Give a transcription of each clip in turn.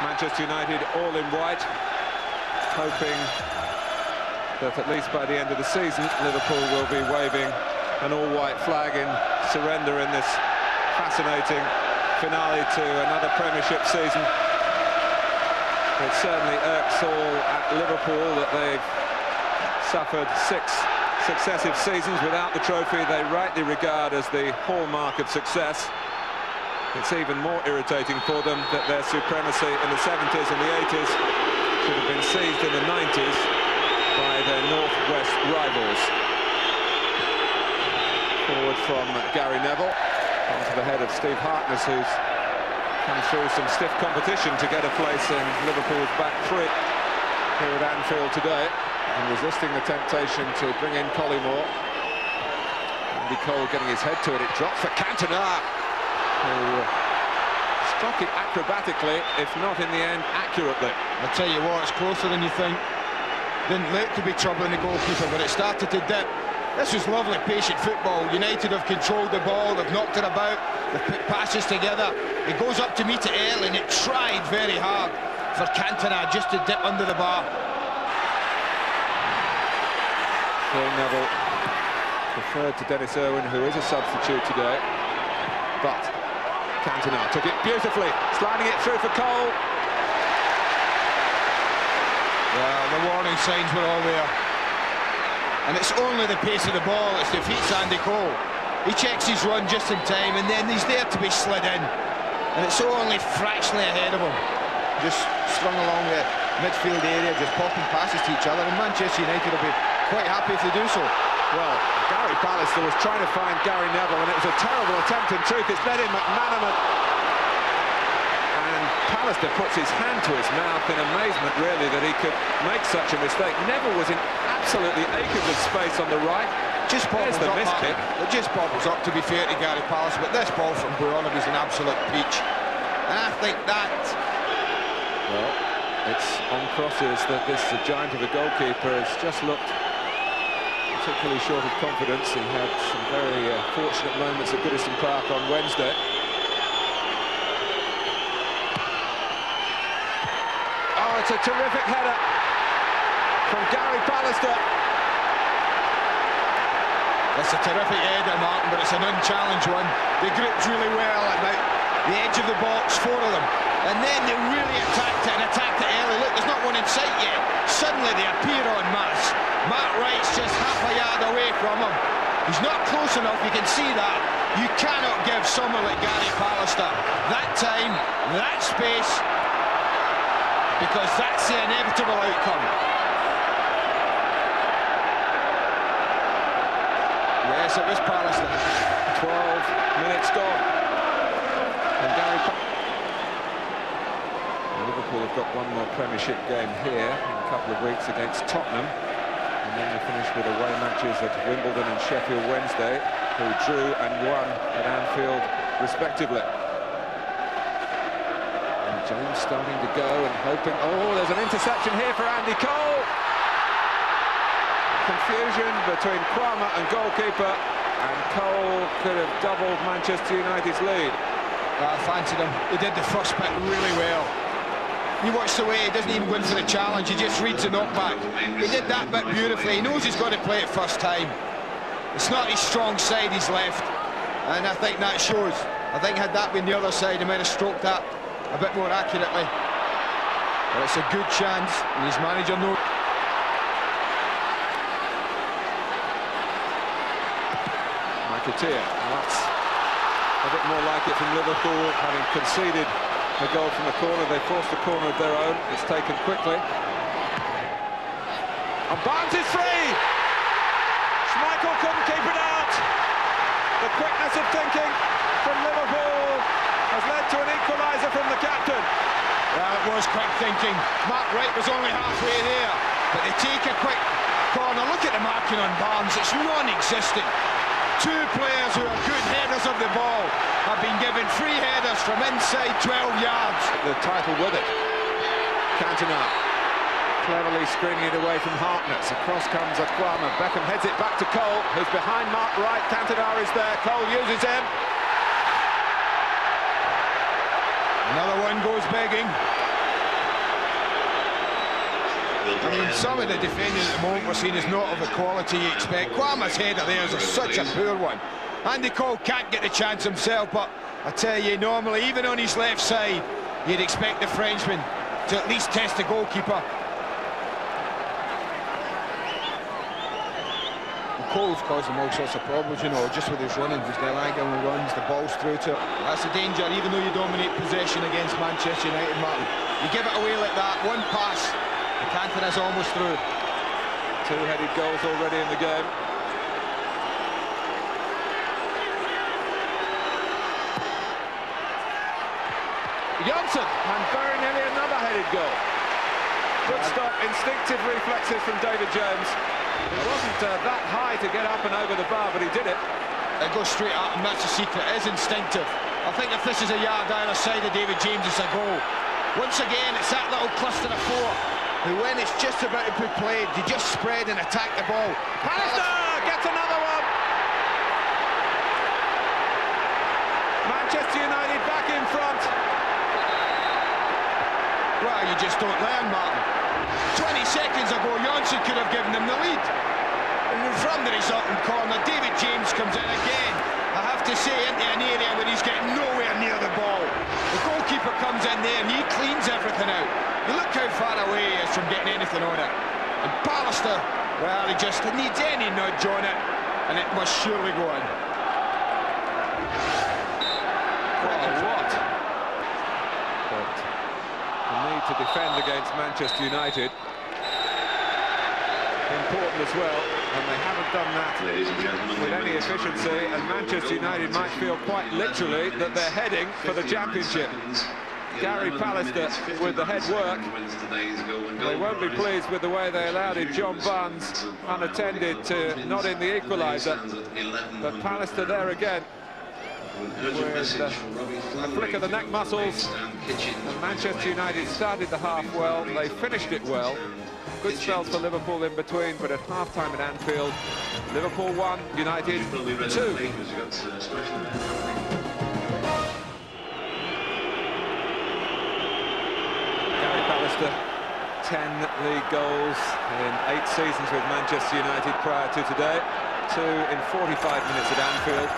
Manchester United all in white, hoping that at least by the end of the season Liverpool will be waving an all-white flag in surrender in this fascinating finale to another Premiership season. It certainly irks all at Liverpool that they've suffered 6 successive seasons without the trophy they rightly regard as the hallmark of success. It's even more irritating for them that their supremacy in the 70s and the 80s should have been seized in the 90s by their Northwest rivals. Forward from Gary Neville, onto the head of Steve Harkness, who's come through some stiff competition to get a place in Liverpool's back three here at Anfield today, and resisting the temptation to bring in Collymore. Andy Cole getting his head to it, it drops for Cantona, who struck it acrobatically, if not in the end accurately. I'll tell you what, it's closer than you think. Didn't look to be troubling the goalkeeper, but it started to dip. This was lovely, patient football. United have controlled the ball, they've knocked it about, they've put passes together. It goes up to meet it early, and it tried very hard for Cantona just to dip under the bar. Phil Neville preferred to Dennis Irwin, who is a substitute today, but Cantona took it beautifully, sliding it through for Cole. Yeah, the warning signs were all there. And it's only the pace of the ball that defeats Andy Cole. He checks his run just in time, and then he's there to be slid in. And it's only fractionally ahead of him. Just strung along the midfield area, just popping passes to each other, and Manchester United will be quite happy if they do so. Well, Gary Pallister was trying to find Gary Neville, and it was a terrible attempt in truth. It's led in McManaman. And Pallister puts his hand to his mouth in amazement, really, that he could make such a mistake. Neville was in absolutely acres of space on the right. Just bobbles the up, miss kick. It just bobbles up, to be fair to Gary Pallister, but this ball from Buonovic is an absolute peach. And I think that... Well, it's on crosses that this giant of a goalkeeper has just looked particularly short of confidence. He had some very fortunate moments at Goodison Park on Wednesday. Oh, it's a terrific header from Gary Pallister. It's a terrific header, Martin, but it's an unchallenged one. They gripped really well at the edge of the box, 4 of them. And then they really attacked it, and attacked it early. Look, there's not one in sight yet. Suddenly they appear en masse. Matt Wright's just half a yard away from him. He's not close enough, you can see that. You cannot give someone like Gary Pallister that time, that space, because that's the inevitable outcome. Yes, it was Pallister. 12 minutes gone. And Gary Liverpool have got one more Premiership game here in a couple of weeks against Tottenham. And then they finish with away matches at Wimbledon and Sheffield Wednesday, who drew and won at Anfield, respectively. And James starting to go and hoping... Oh, there's an interception here for Andy Cole. Confusion between Kwame and goalkeeper, and Cole could have doubled Manchester United's lead. I fancied him. He did the first bit really well. You watch the way he doesn't even go in for the challenge, he just reads the knockback. He did that bit beautifully. He knows he's got to play it first time. It's not his strong side, he's left, and I think that shows. I think had that been the other side, he might have stroked that a bit more accurately. But it's a good chance, and his manager knows. McAteer, that's a bit more like it from Liverpool, having conceded a goal from the corner. They forced a corner of their own. It's taken quickly. And Barnes is free! Schmeichel couldn't keep it out. The quickness of thinking from Liverpool has led to an equaliser from the captain. Yeah, it was quick thinking. Matt Wright was only halfway there, but they take a quick corner. Look at the marking on Barnes, it's non-existent. 2 players who are good headers of the ball have been given free headers from inside 12 yards. The title with it. Cantona cleverly screening it away from Harkness. Across comes Kwame. Beckham heads it back to Cole, who's behind Mark Wright. Cantona is there. Cole uses him. Another one goes begging. I mean, some of the defending at the moment we're seeing is not of the quality you expect. Kwama's header there is such a poor one. Andy Cole can't get the chance himself, but I tell you, normally, even on his left side, you'd expect the Frenchman to at least test the goalkeeper. Cole's caused him all sorts of problems, you know, just with his running. He's diagonal runs, the ball's through to it. That's the danger, even though you dominate possession against Manchester United, Martin. You give it away like that, one pass, the Cantona's almost through. Two-headed goals already in the game. Johnson, and very nearly another headed goal. Good stop, instinctive reflexes from David James. It wasn't that high to get up and over the bar, but he did it. It goes straight at him, that's the secret. It is instinctive. I think if this is a yard either side of David James, it's a goal. Once again, it's that little cluster of four who, when it's just about to be played, they just spread and attack the ball. Pallister gets another one. Manchester United back in front. Well, you just don't learn, Martin. 20 seconds ago, Johnson could have given them the lead. And from the resulting corner, David James comes in again. I have to say, into an area where he's getting nowhere near the ball. The goalkeeper comes in there and he cleans everything out. You look how far away he is from getting anything on it. And Pallister, well, he just needs any nudge on it, and it must surely go in. What? But the need to defend against Manchester United, important as well, and they haven't done that with any efficiency, and Manchester United might feel quite literally that they're heading for the championship. Gary Pallister with the head work. They won't be pleased with the way they allowed in John Barnes unattended to not in the equaliser, but Pallister there again with a flick of the neck muscles. And Manchester United started the half well, they finished it well. Good spells for Liverpool in between, but at half-time at Anfield, Liverpool 1, United 2. Gary Pallister, 10 league goals in 8 seasons with Manchester United prior to today. 2 in 45 minutes at Anfield.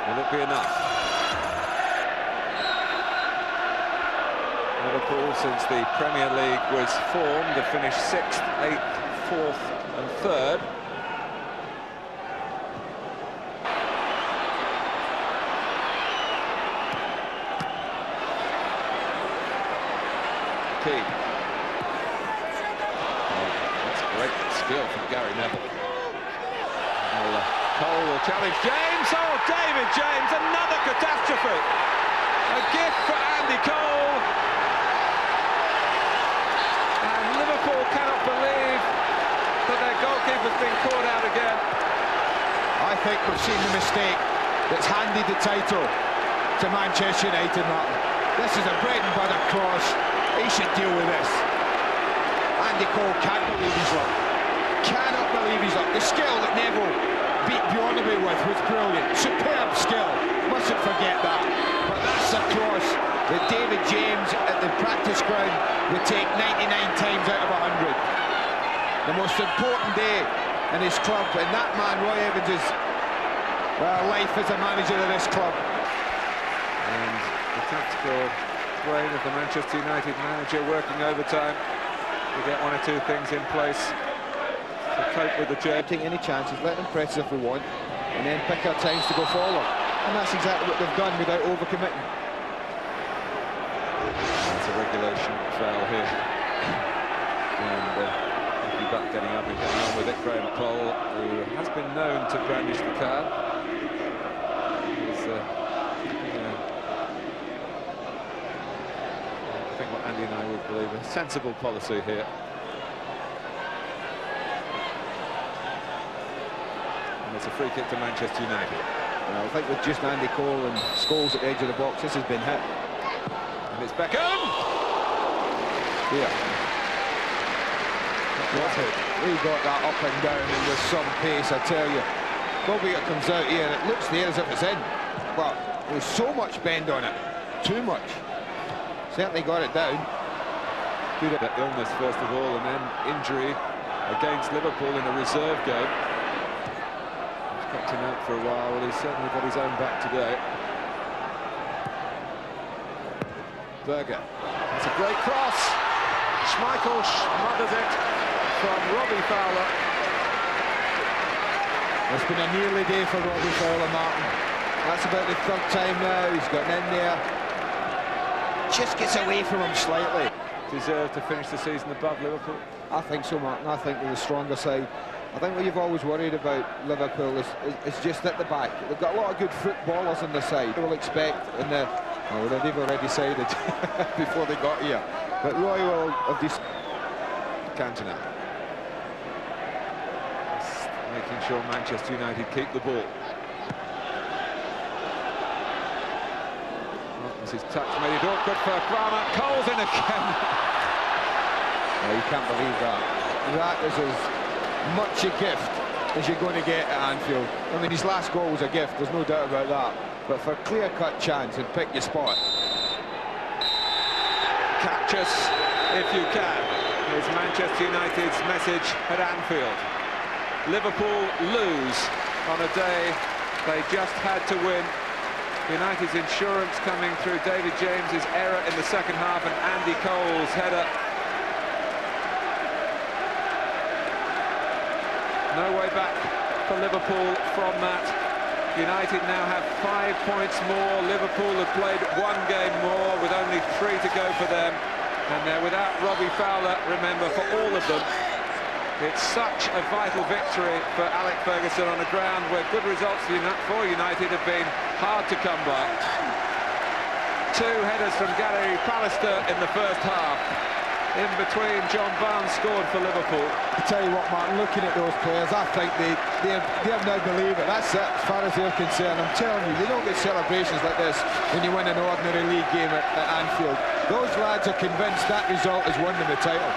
Will it be enough? Liverpool, since the Premier League was formed, have finished 6th, 8th, 4th and 3rd. Key. That's great skill from Gary Neville. Cole will challenge James. Oh, David James, another catastrophe. A gift for Andy Cole. And Liverpool cannot believe that their goalkeeper's been caught out again. I think we've seen the mistake that's handed the title to Manchester United, Martin. This is a bread and butter cross. He should deal with this. Andy Cole can't believe his luck. Cannot believe his luck. The skill that Neville beat Bjornaby with was brilliant. Superb skill. Mustn't forget that. But that's a cross that David James at the practice ground would take 99 times out of 100. The most important day in his club, and that man, Roy Evans' life as a manager of this club. And the tactical brain of the Manchester United manager working overtime to get 1 or 2 things in place to cope with the job. Take any chances, let them press if we want, and then pick our times to go forward. And that's exactly what they've done without overcommitting. That's a regulation foul here. And he'll be back getting up and getting on with it. Graham Cole, who has been known to brandish the card, is, I think what Andy and I would believe, a sensible policy here. It's a free kick to Manchester United. Well, I think with just Andy Cole and Scholes at the edge of the box, this has been hit. And it's Beckham! Yeah. That's it. He got that up and down and with some pace, I tell you. Probably it comes out here and it looks there as if it's in. But there's so much bend on it. Too much. Certainly got it down. Good at illness first of all, and then injury against Liverpool in a reserve game. He's kept him out for a while. Well, he's certainly got his own back today. Berger. That's a great cross. Schmeichel smothers it from Robbie Fowler. It's been a nearly day for Robbie Fowler, Martin. That's about the third time now he's gotten in there. Just gets away from him slightly. Deserve to finish the season above Liverpool? I think so, Martin. I think they're the stronger side. I think what you've always worried about Liverpool is just at the back. They've got a lot of good footballers on the side. We'll expect in the... Oh, they've already decided before they got here. But Roy will have this... Cantona. Making sure Manchester United keep the ball. His touch made it awkward for Kramer. Cole's in again. Oh, you can't believe that. That is as much a gift as you're going to get at Anfield. I mean, his last goal was a gift, there's no doubt about that. But for a clear-cut chance and pick your spot. Catch us if you can, is Manchester United's message at Anfield. Liverpool lose on a day they just had to win. United's insurance coming through David James's error in the second half and Andy Cole's header. No way back for Liverpool from that. United now have 5 points more. Liverpool have played 1 game more with only 3 to go for them. And they're without Robbie Fowler, remember, for all of them. It's such a vital victory for Alex Ferguson on a ground where good results for United have been hard to come by. 2 headers from Gary Pallister in the first half. In between, John Barnes scored for Liverpool. I tell you what, Martin, looking at those players, I think they have now believed it. That's it, as far as they're concerned. I'm telling you, you don't get celebrations like this when you win an ordinary league game at Anfield. Those lads are convinced that result has won them the title.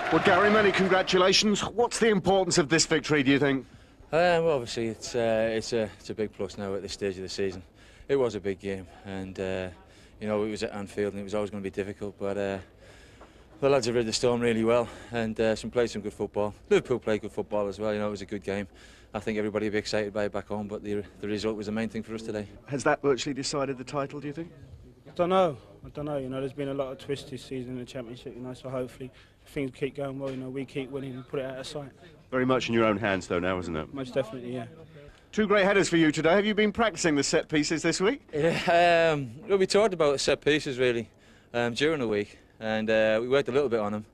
Well, Gary, many congratulations. What's the importance of this victory, do you think? Well, obviously, it's a big plus now at this stage of the season. It was a big game, and you know, it was at Anfield, and it was always going to be difficult. But the lads have rid the storm really well, and played some good football. Liverpool played good football as well. You know, it was a good game. I think everybody will be excited by it back home, but the result was the main thing for us today. Has that virtually decided the title, do you think? I don't know. You know, there's been a lot of twists this season in the Championship, you know, so hopefully if things keep going well, you know, we keep winning and put it out of sight. Very much in your own hands, though, now, isn't it? Most definitely, yeah. 2 great headers for you today. Have you been practising the set pieces this week? Yeah, well, we talked about set pieces really during the week, and we worked a little bit on them,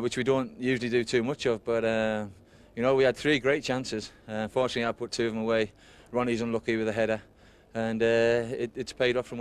which we don't usually do too much of, but you know, we had 3 great chances. Unfortunately, I put 2 of them away. Ronnie's unlucky with a header, and it's paid off from